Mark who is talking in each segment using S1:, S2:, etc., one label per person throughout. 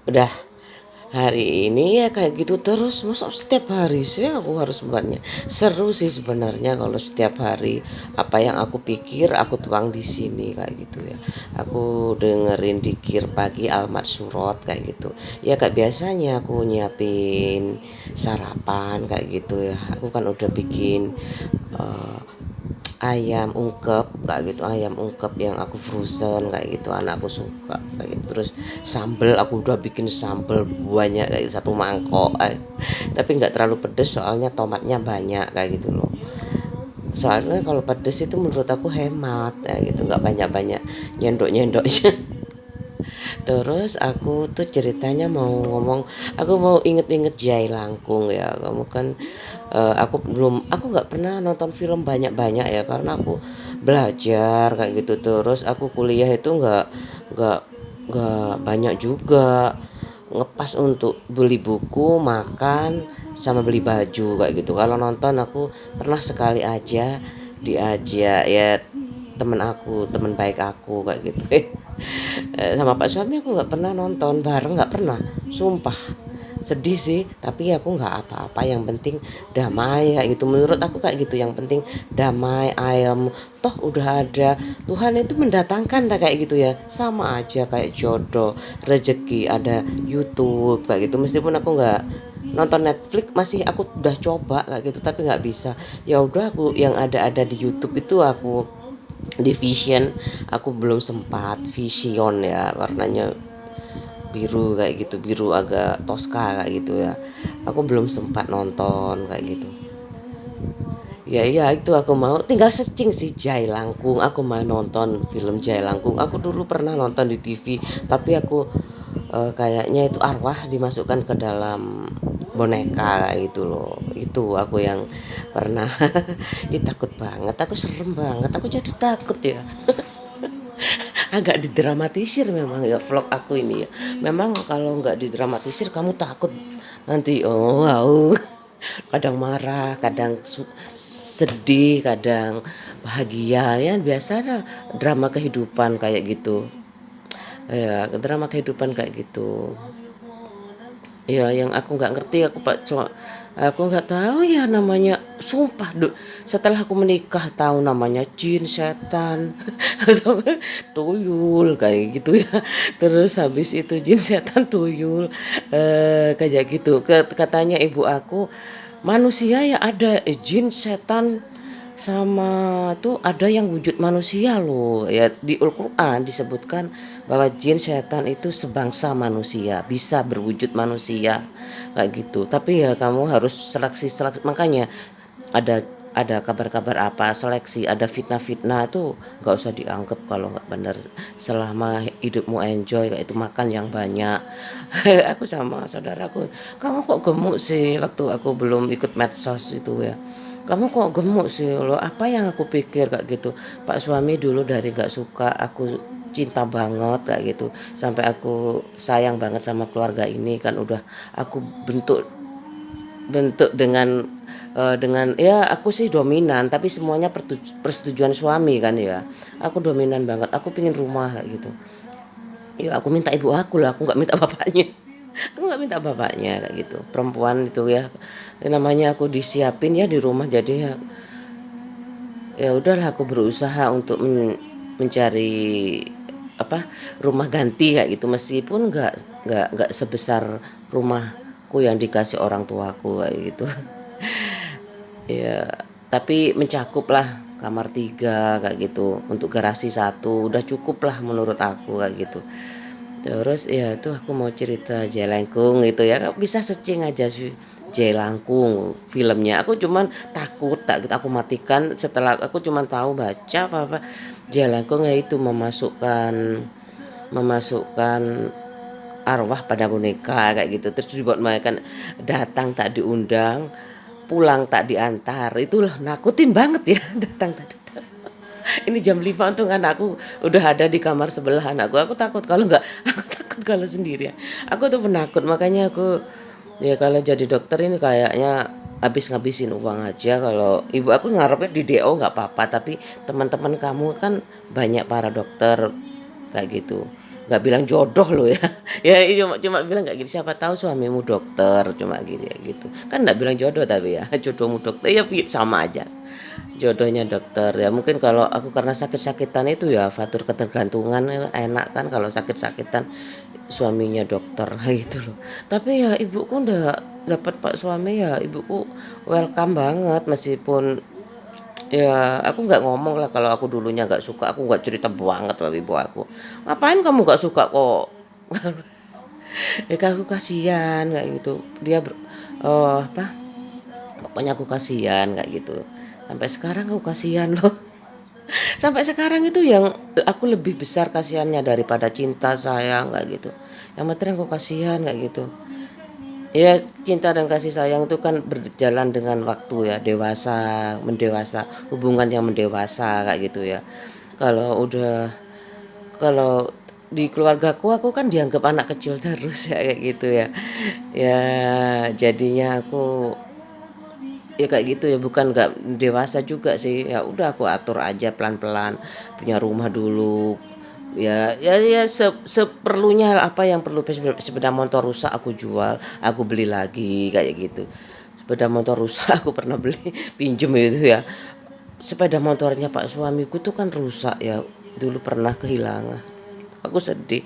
S1: udah hari ini ya kayak gitu terus, masa setiap hari sih aku harus buatnya. Seru sih sebenarnya kalau setiap hari apa yang aku pikir aku tuang di sini kayak gitu ya. Aku dengerin dikir pagi Almat Surot kayak gitu. Ya kayak biasanya aku nyiapin sarapan kayak gitu ya. Aku kan udah bikin eh, ayam ungkep kayak gitu, ayam ungkep yang aku frozen kayak gitu, anakku suka kayak gitu. Terus sambel aku udah bikin sambel banyak kayak satu mangkok, tapi nggak terlalu pedes soalnya tomatnya banyak kayak gitu loh. Soalnya kalau pedes itu menurut aku hemat kayak gitu, nggak banyak-banyak nyendok-nyendoknya. Terus aku tuh ceritanya mau ngomong, aku mau inget-inget Jai Langkung ya. Kamu kan aku nggak pernah nonton film banyak-banyak ya karena aku belajar kayak gitu. Terus aku kuliah itu nggak nggak banyak juga ngepas untuk beli buku, makan, sama beli baju kayak gitu. Kalau nonton aku pernah sekali aja diajak ya temen aku, temen baik aku kayak gitu. Sama Pak suami aku nggak pernah nonton bareng, nggak pernah, sumpah. Sedih sih, tapi aku nggak apa-apa, yang penting damai ya gitu. Menurut aku kayak gitu, yang penting damai, ayam, toh udah ada Tuhan itu mendatangkan tak kayak gitu ya, sama aja kayak jodoh, rezeki, ada YouTube kayak gitu. Meskipun aku nggak nonton Netflix, masih aku udah coba kayak gitu tapi nggak bisa. Ya udah, aku yang ada di YouTube itu aku di Vision, aku belum sempat Vision ya, warnanya biru kayak gitu, biru agak toska kayak gitu ya. Aku belum sempat nonton kayak gitu. Ya iya, itu aku mau tinggal searching sih Jai Langkung. Aku mau nonton film Jai Langkung. Aku dulu pernah nonton di TV, tapi aku kayaknya itu arwah dimasukkan ke dalam boneka kayak gitu loh. Itu aku yang pernah. Ih, takut banget, aku serem banget, aku jadi takut ya. Agak didramatisir memang ya vlog aku ini ya. Memang kalau nggak didramatisir kamu takut nanti, oh wow. Kadang marah, kadang sedih, kadang bahagia ya, biasa lah drama kehidupan kayak gitu. Ya, drama kehidupan kayak gitu. Ya yang aku nggak ngerti, aku nggak tahu ya namanya, sumpah setelah aku menikah tahu namanya jin, setan, sama tuyul kayak gitu ya. Terus habis itu jin, setan, tuyul, kayak gitu. Katanya ibu aku, manusia ya ada jin, setan, sama tuh ada yang wujud manusia loh ya. Di Al-Quran disebutkan bahwa jin, setan itu sebangsa manusia, bisa berwujud manusia kayak gitu. Tapi ya kamu harus seleksi, makanya ada kabar-kabar apa seleksi, ada fitnah-fitnah itu nggak usah dianggap kalau nggak benar. Selama hidupmu enjoy kayak itu, makan yang banyak. Aku sama saudaraku, kamu kok gemuk sih, waktu aku belum ikut medsos itu ya, kamu kok gemuk sih lo, apa yang aku pikir kayak gitu. Pak suami dulu dari gak suka aku cinta banget kayak gitu, sampai aku sayang banget sama keluarga ini kan, udah aku bentuk bentuk dengan ya aku sih dominan, tapi semuanya persetujuan suami kan ya. Aku dominan banget, aku pingin rumah kayak gitu. Ya aku minta ibu aku lah, aku nggak minta bapaknya. Aku nggak minta bapaknya kayak gitu, perempuan itu ya. Namanya aku disiapin ya di rumah, jadi ya ya udahlah, aku berusaha untuk mencari apa, rumah ganti kayak gitu, meskipun nggak sebesar rumahku yang dikasih orang tuaku kayak gitu. Ya tapi mencakup lah, kamar tiga kayak gitu, untuk garasi satu udah cukup lah menurut aku kayak gitu. Terus ya itu aku mau cerita Jelangkung itu ya, bisa searching aja sih Jelangkung filmnya. Aku cuman takut, aku matikan setelah aku cuman tahu baca apa Jelangkung ya, itu memasukkan arwah pada boneka kayak gitu. Terus dibuat mereka datang tak diundang, pulang tak diantar. Itulah nakutin banget ya. Datang tak diundang. Ini jam 5 untung anakku udah ada di kamar sebelah anakku. Aku takut kalau nggak, aku takut kalau sendirian. Aku tuh penakut, makanya aku ya kalau jadi dokter ini kayaknya habis ngabisin uang aja. Kalau ibu aku ngarepnya di DO nggak apa-apa, tapi teman-teman kamu kan banyak para dokter kayak gitu. nggak bilang jodoh loh ya. Ya cuma bilang kayak gitu, siapa tahu suamimu dokter, cuma gitu ya gitu kan, nggak bilang jodoh tapi ya jodohmu dokter ya, sama aja jodohnya dokter ya. Mungkin kalau aku karena sakit-sakitan itu ya faktor ketergantungan ya, enak kan kalau sakit-sakitan suaminya dokter gitu loh. Tapi ya ibuku udah dapat pak suami ya, ibuku welcome banget. Meskipun ya aku nggak ngomong lah kalau aku dulunya nggak suka, aku nggak cerita banget sama ibu aku, ngapain kamu nggak suka kok. Ya kan aku kasihan kayak gitu, dia apa, pokoknya aku kasihan kayak gitu. Sampai sekarang aku kasihan loh. Sampai sekarang itu yang aku lebih besar kasihannya daripada cinta sayang kayak gitu. Yang penting aku kasihan kayak gitu. Ya cinta dan kasih sayang itu kan berjalan dengan waktu ya, dewasa, mendewasa, hubungan yang mendewasa kayak gitu ya. Kalau udah, kalau di keluargaku aku kan dianggap anak kecil terus ya kayak gitu ya. Ya jadinya aku ya kayak gitu ya, bukan nggak dewasa juga sih, ya udah aku atur aja pelan-pelan, punya rumah dulu ya seperlunya, apa yang perlu. Sepeda motor rusak aku jual, aku beli lagi kayak gitu. Sepeda motor rusak aku pernah beli, pinjem itu ya. Sepeda motornya pak suamiku tuh kan rusak ya, dulu pernah kehilangan, aku sedih.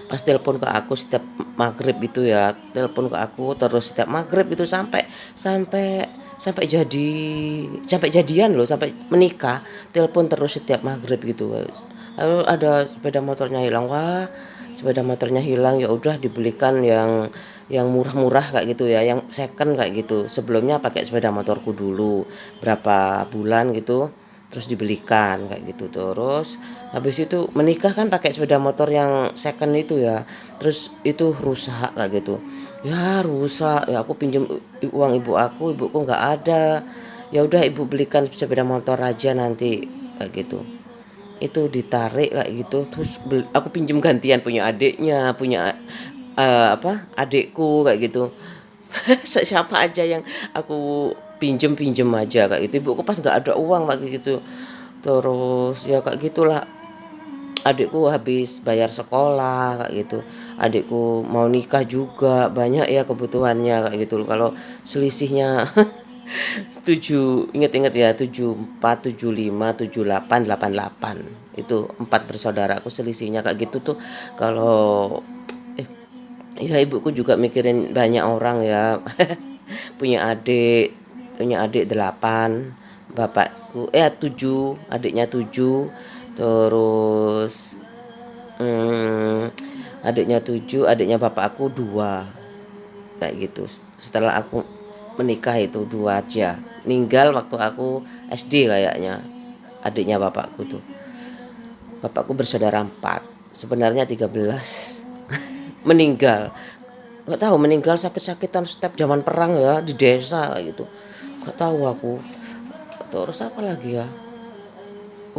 S1: Pas telepon ke aku setiap maghrib itu ya, telepon ke aku terus setiap maghrib itu sampai sampai sampai jadi sampai jadian loh, sampai menikah telepon terus setiap maghrib gitu. Lalu ada sepeda motornya hilang, wah sepeda motornya hilang ya udah dibelikan yang murah-murah kayak gitu ya, yang second kayak gitu. Sebelumnya pakai sepeda motorku dulu berapa bulan gitu, terus dibelikan kayak gitu. Terus habis itu menikah kan pakai sepeda motor yang second itu ya, terus itu rusak kayak gitu. Ya rusak ya, aku pinjem uang ibu aku, ibuku nggak ada. Ya udah ibu belikan sepeda motor aja nanti kayak gitu. Itu ditarik kayak gitu, terus aku pinjem gantian punya adiknya, punya apa adikku kayak gitu. Siapa aja yang aku pinjem aja kayak gitu. Ibuku pas nggak ada uang kayak gitu. Terus ya kayak gitulah, adikku habis bayar sekolah kayak gitu, adikku mau nikah juga, banyak ya kebutuhannya kayak gitu. Kalau selisihnya tujuh, inget-inget ya, 74, 75, 78, 88, itu empat bersaudara aku selisihnya kayak gitu tuh. Kalau ya ibuku juga mikirin banyak orang ya. punya adik punya adik 8, bapakku 7, adiknya 7. Terus adiknya 7, adiknya bapak aku 2 kayak gitu. Setelah aku menikah itu 2 aja, ninggal waktu aku SD kayaknya adiknya bapakku tuh. Bapakku bersaudara 4, sebenarnya 13. Meninggal, nggak tahu meninggal sakit-sakitan setiap zaman perang ya di desa gitu, nggak tahu aku. Terus apa lagi ya,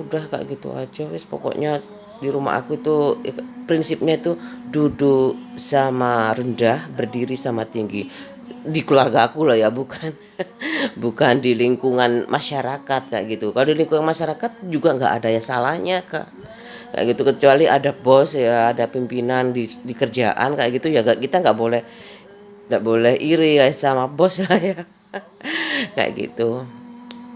S1: udah kayak gitu aja wis. Pokoknya di rumah aku itu prinsipnya itu duduk sama rendah, berdiri sama tinggi. Di keluarga aku lah ya, bukan bukan di lingkungan masyarakat kayak gitu. Kalau di lingkungan masyarakat juga nggak ada ya salahnya kak kayak gitu, kecuali ada bos ya, ada pimpinan di kerjaan kayak gitu ya, kita nggak boleh iri ya sama bos lah ya. Kayak gitu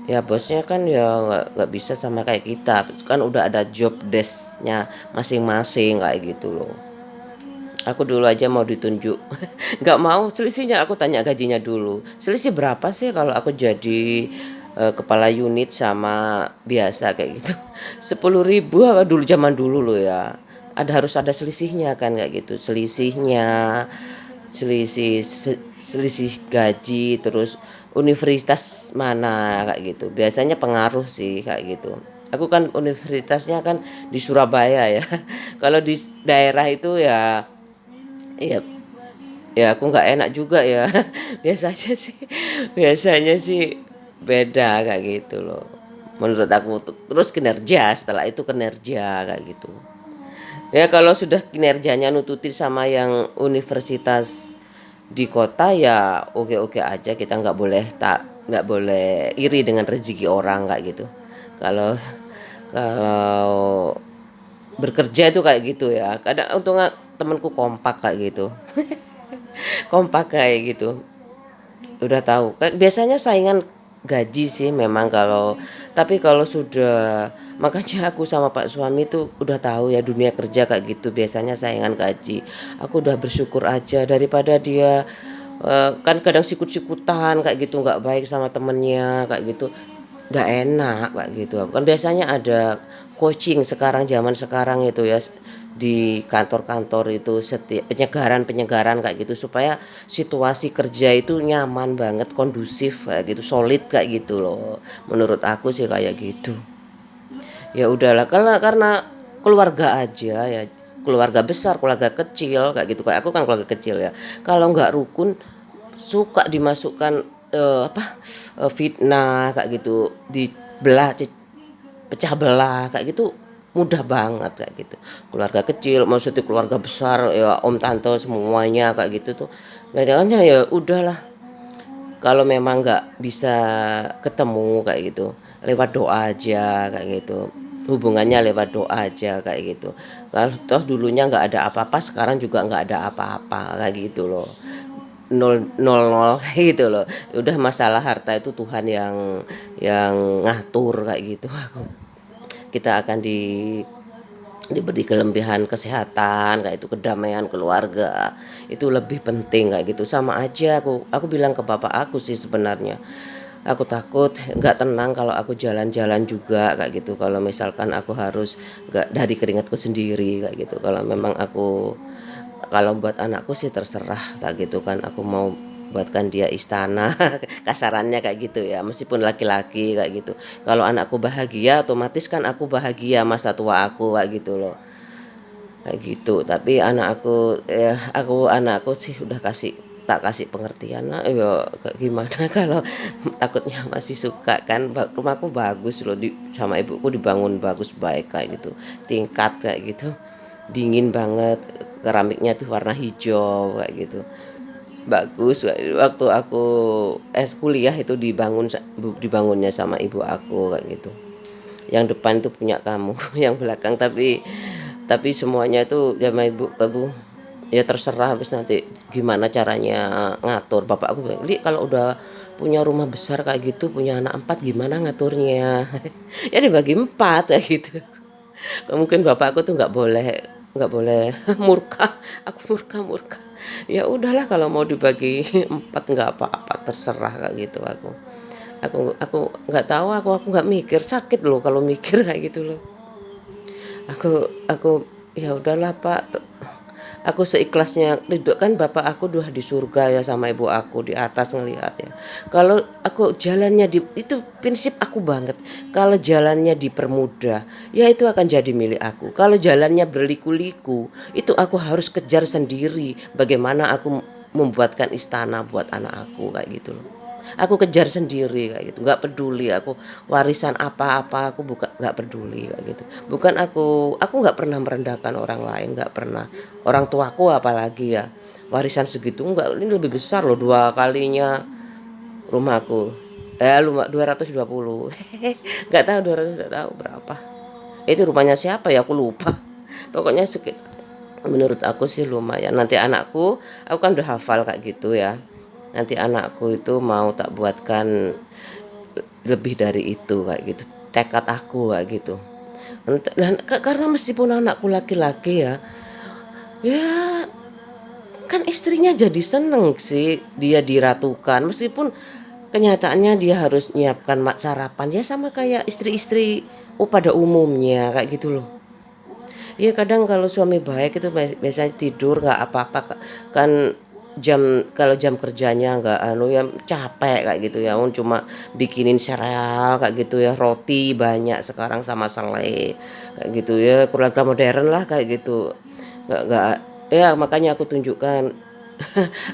S1: ya, bosnya kan ya nggak bisa sama kayak kita kan, udah ada job desknya masing-masing kayak gitu loh. Aku dulu aja mau ditunjuk, nggak mau selisihnya, aku tanya gajinya dulu, selisih berapa sih kalau aku jadi kepala unit sama biasa kayak gitu. 10.000 apa dulu, zaman dulu loh ya, harus ada selisihnya kan kayak gitu, selisihnya, selisih gaji, terus universitas mana kayak gitu, biasanya pengaruh sih kayak gitu. Aku kan universitasnya kan di Surabaya ya. Kalau di daerah itu ya, ya ya aku nggak enak juga ya. Biasanya sih, biasanya sih beda kayak gitu loh menurut aku. Terus kinerja, setelah itu kinerja kayak gitu ya. Kalau sudah kinerjanya nututi sama yang universitas di kota ya oke oke aja, kita nggak boleh iri dengan rezeki orang kayak gitu. Kalau kalau Bekerja itu kayak gitu ya. Kadang untungnya temanku kompak kayak gitu. Kompak kayak gitu. Udah tahu. Biasanya saingan gaji sih memang kalau tapi kalau sudah makanya aku sama Pak suami tuh udah tahu ya dunia kerja kayak gitu biasanya saingan gaji. Aku udah bersyukur aja daripada dia kan kadang sikut-sikutan kayak gitu nggak baik sama temennya kayak gitu nggak enak kayak gitu. Aku kan biasanya ada coaching sekarang zaman sekarang itu ya di kantor-kantor itu setiap penyegaran-penyegaran kayak gitu supaya situasi kerja itu nyaman banget, kondusif kayak gitu, solid kayak gitu loh. Menurut aku sih kayak gitu. Ya udahlah karena keluarga aja ya, keluarga besar, keluarga kecil kayak gitu. Kayak aku kan keluarga kecil ya. Kalau nggak rukun suka dimasukkan fitnah kayak gitu, dibelah pecah belah kayak gitu mudah banget kayak gitu. Keluarga kecil maksudnya keluarga besar ya om tante semuanya kayak gitu tuh kadang-kadang ya udahlah kalau memang nggak bisa ketemu kayak gitu lewat doa aja kayak gitu, hubungannya lewat doa aja kayak gitu. Kalau toh dulunya nggak ada apa-apa sekarang juga nggak ada apa-apa kayak gitu loh, nol nol nol kayak gitu loh. Udah masalah harta itu Tuhan yang ngatur kayak gitu. Kita akan diberi kelebihan kesehatan kayak itu, kedamaian keluarga itu lebih penting kayak gitu. Sama aja aku bilang ke bapak aku sih sebenarnya aku takut nggak tenang kalau aku jalan-jalan juga kayak gitu, kalau misalkan aku harus nggak dari keringatku sendiri kayak gitu. Kalau memang aku kalau buat anakku sih terserah kayak gitu kan, aku mau buatkan dia istana kasarannya kayak gitu ya, meskipun laki-laki kayak gitu. Kalau anakku bahagia otomatis kan aku bahagia masa tua aku kayak gitu loh, kayak gitu. Tapi anakku sih udah tak kasih pengertian lah ya gimana kalau takutnya masih suka kan. Rumahku bagus loh sama ibuku dibangun bagus baik kayak gitu, tingkat kayak gitu, dingin banget, keramiknya tuh warna hijau kayak gitu, bagus. Waktu aku kuliah itu dibangunnya sama ibu aku kayak gitu. Yang depan itu punya kamu yang belakang tapi semuanya itu sama ibu ya terserah habis nanti gimana caranya ngatur. Bapak aku bilang, "Li, kalau udah punya rumah besar kayak gitu, punya anak 4 gimana ngaturnya?" Ya dibagi 4 kayak gitu. Mungkin bapak aku tuh nggak boleh murka, aku murka. Ya udahlah kalau mau dibagi 4 nggak apa-apa, terserah kayak gitu aku. Aku nggak tahu, aku nggak mikir, sakit loh kalau mikir kayak gitu loh. Aku ya udahlah Pak, aku seikhlasnya. Ridho kan bapak aku udah di surga ya sama ibu aku di atas ngelihat ya. Kalau aku jalannya itu prinsip aku banget. Kalau jalannya dipermudah, ya itu akan jadi milik aku. Kalau jalannya berliku-liku, itu aku harus kejar sendiri. Bagaimana aku membuatkan istana buat anak aku kayak gitu loh. Aku kejar sendiri kayak gitu, nggak peduli aku warisan apa-apa, aku bukan nggak peduli kayak gitu. Bukan aku nggak pernah merendahkan orang lain, nggak pernah. Orang tuaku apalagi ya, warisan segitu nggak, ini lebih besar loh 2 kalinya rumahku. 220. Nggak tahu 200, nggak tahu berapa. Itu rumahnya siapa ya aku lupa. Pokoknya menurut aku sih lumayan. Nanti aku kan udah hafal kayak gitu ya. Nanti anakku itu mau tak buatkan lebih dari itu kayak gitu. Tekad aku kayak gitu. Dan karena meskipun anakku laki-laki ya, ya kan istrinya jadi seneng sih dia diratukan, meskipun kenyataannya dia harus nyiapkan sarapan ya sama kayak istri-istri pada umumnya kayak gitu loh. Iya kadang kalau suami baik itu biasanya tidur nggak apa-apa kan, kalau jam kerjanya nggak ya capek kayak gitu ya, cuma bikinin sereal kayak gitu ya, roti banyak sekarang sama selai kayak gitu ya, keluarga modern lah kayak gitu. Nggak ya makanya aku tunjukkan.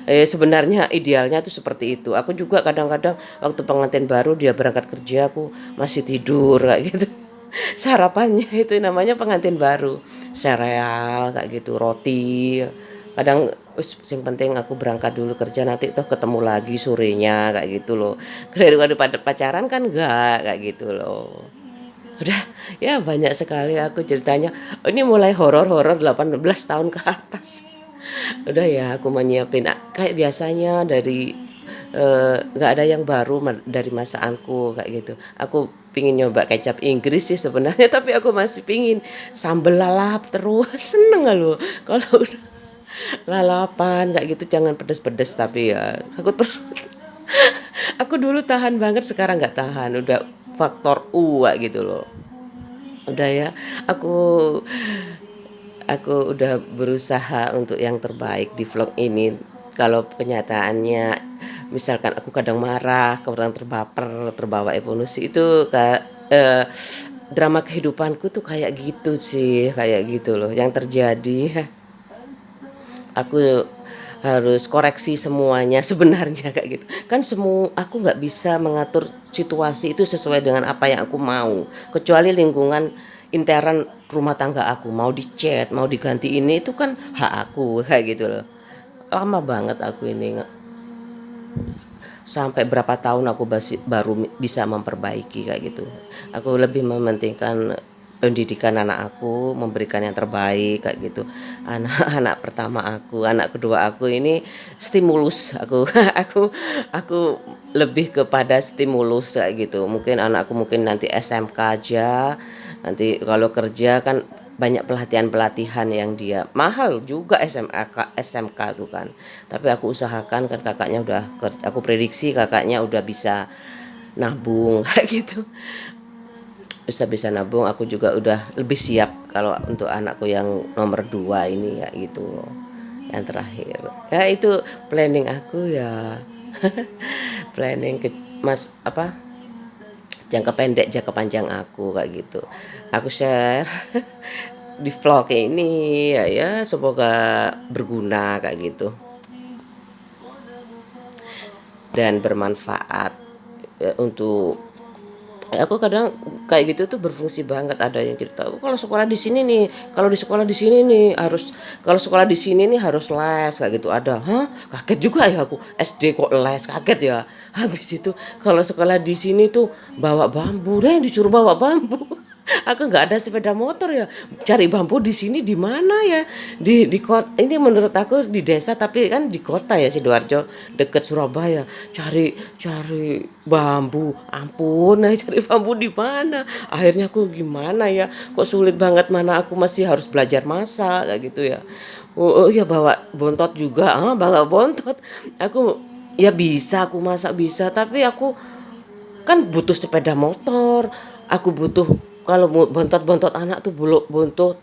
S1: Sebenarnya idealnya tuh seperti itu. Aku juga kadang-kadang waktu pengantin baru dia berangkat kerja aku masih tidur kayak gitu. Sarapannya itu namanya pengantin baru, sereal kayak gitu, roti. Kadang yang penting aku berangkat dulu kerja nanti toh ketemu lagi sorenya kayak gitu loh. Daripada pacaran kan enggak kayak gitu loh. Udah, ya banyak sekali aku ceritanya. Ini mulai horor-horor 18 tahun ke atas. Udah ya aku menyiapin kayak biasanya dari nggak ada yang baru dari masakanku kayak gitu. Aku pingin nyoba kecap Inggris sih sebenarnya, tapi aku masih pingin sambel lalap terus. Seneng gak lo kalau udah lalapan kayak gitu, jangan pedes-pedes tapi ya takut perut. Aku dulu tahan banget, sekarang nggak tahan. Udah faktor U kayak gitu loh. Udah ya, aku udah berusaha untuk yang terbaik di vlog ini. Kalau kenyataannya misalkan aku kadang marah, kadang terbaper, terbawa emosi, itu drama kehidupanku tuh kayak gitu sih, kayak gitu loh yang terjadi. Aku harus koreksi semuanya sebenarnya kayak gitu kan. Semua aku nggak bisa mengatur situasi itu sesuai dengan apa yang aku mau, kecuali lingkungan intern rumah tangga aku mau dicat, mau diganti, ini itu kan hak aku kayak gitu loh. Lama banget aku ini, sampai berapa tahun aku baru bisa memperbaiki kayak gitu. Aku lebih mementingkan pendidikan anak aku, memberikan yang terbaik kayak gitu. Anak pertama aku, anak kedua aku ini stimulus aku. aku lebih kepada stimulus kayak gitu. Mungkin anakku mungkin nanti SMK aja. Nanti kalau kerja kan banyak pelatihan-pelatihan yang dia mahal juga, SMK tuh kan. Tapi aku usahakan kan, kakaknya udah kerja, aku prediksi kakaknya udah bisa nabung kayak gitu. Bisa-bisa nabung, aku juga udah lebih siap kalau untuk anakku yang nomor 2 ini ya gitu loh. Yang terakhir. Ya itu planning aku ya. Planning ke Mas apa? Jangka pendek, jangka panjang aku kayak gitu. Aku share di vlog ini ya, ya semoga berguna kayak gitu dan bermanfaat ya, untuk aku kadang kayak gitu tuh berfungsi banget. Ada yang cerita, "Oh, kalau sekolah di sini nih, kalau di sekolah di sini nih harus, kalau sekolah di sini nih harus les," kayak gitu. Ada, hah? Kaget juga ya aku, SD kok les, kaget ya. Habis itu kalau sekolah di sini tuh bawa bambu, deh disuruh bawa bambu. Aku nggak ada sepeda motor ya, cari bambu di sini di mana ya, di kota ini, menurut aku di desa tapi kan di kota ya, Sidoarjo deket Surabaya. Cari bambu, ampun, nah cari bambu di mana, akhirnya aku gimana ya, kok sulit banget, mana aku masih harus belajar masak kayak gitu ya. Oh, ya bawa bontot juga, bawa bontot. Aku ya bisa, aku masak bisa, tapi aku kan butuh sepeda motor, aku butuh, kalau mau bontot-bontot anak tuh buluk bontot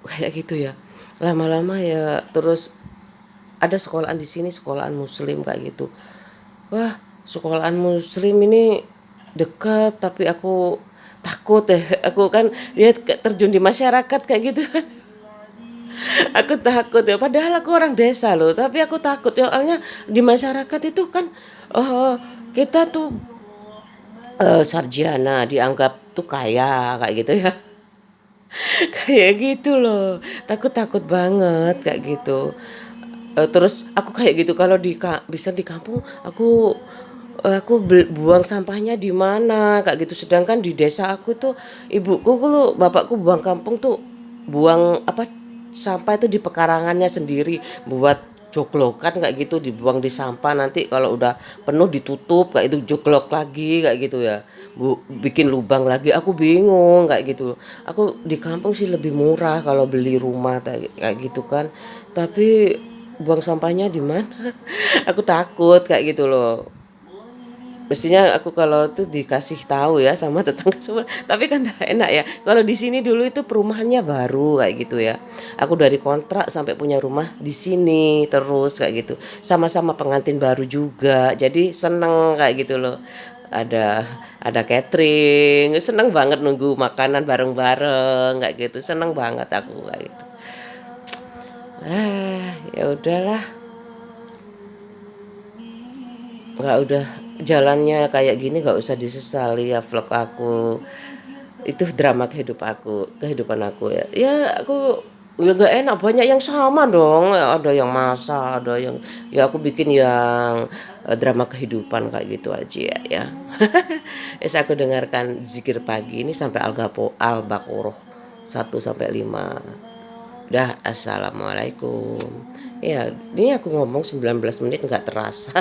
S1: kayak gitu ya. Lama-lama ya terus ada sekolahan di sini, sekolahan muslim kayak gitu. Wah, sekolahan muslim ini dekat tapi aku takut ya. Aku kan ya terjun di masyarakat kayak gitu kan. Aku takut ya, padahal aku orang desa loh, tapi aku takut ya, soalnya di masyarakat itu kan eh, kita tuh sarjana dianggap tuh kaya kayak gitu ya. Kayak gitu loh, takut-takut banget kayak gitu. Terus aku kayak gitu kalau bisa di kampung, aku buang sampahnya di mana kayak gitu. Sedangkan di desa aku tuh ibuku kalau bapakku buang kampung tuh buang apa, sampah itu di pekarangannya sendiri, buat joglokan kayak gitu, dibuang di sampah, nanti kalau udah penuh ditutup kayak itu, joglok lagi kayak gitu ya. Bikin lubang lagi, aku bingung kayak gitu. Aku di kampung sih lebih murah kalau beli rumah kayak gitu kan. Tapi buang sampahnya di mana? Aku takut kayak gitu loh. Mestinya aku kalau tuh dikasih tahu ya sama tetangga semua. Tapi kan gak enak ya. Kalau di sini dulu itu perumahannya baru kayak gitu ya. Aku dari kontrak sampai punya rumah di sini terus kayak gitu. Sama-sama pengantin baru juga. Jadi seneng kayak gitu loh. Ada catering, seneng banget nunggu makanan bareng-bareng kayak gitu. Seneng banget aku kayak gitu. Ya udahlah, nggak, udah jalannya kayak gini nggak usah disesali ya vlog aku. Itu drama kehidupan aku ya. Ya aku Ya gak enak, banyak yang sama dong, ada yang masak, ada yang ya aku bikin yang drama kehidupan kayak gitu aja ya. Es aku dengarkan zikir pagi ini sampai Al-Baqarah 1 sampai 5. Dah, assalamualaikum. Ya, ini aku ngomong 19 menit nggak terasa.